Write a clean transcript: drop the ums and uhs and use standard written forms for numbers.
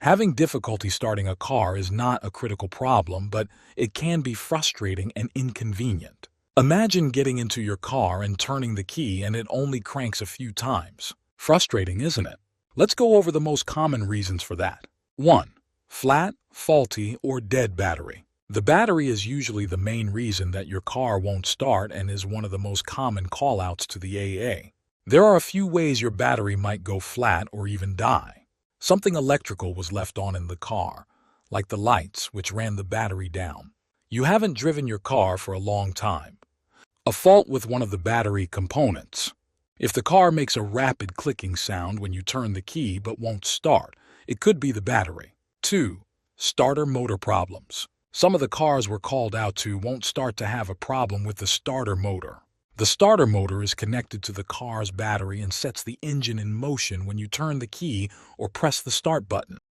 Having difficulty starting a car is not a critical problem, but it can be frustrating and inconvenient. Imagine getting into your car and turning the key and it only cranks a few times. Frustrating, isn't it? Let's go over the most common reasons for that. 1. Flat, faulty, or dead battery. The battery is usually the main reason that your car won't start and is one of the most common callouts to the AA. There are a few ways your battery might go flat or even die. Something electrical was left on in the car, like the lights, which ran the battery down. You haven't driven your car for a long time. A fault with one of the battery components. If the car makes a rapid clicking sound when you turn the key but won't start, it could be the battery. 2. Starter motor problems. Some of the cars we're called out to won't start to have a problem with the starter motor. The starter motor is connected to the car's battery and sets the engine in motion when you turn the key or press the start button.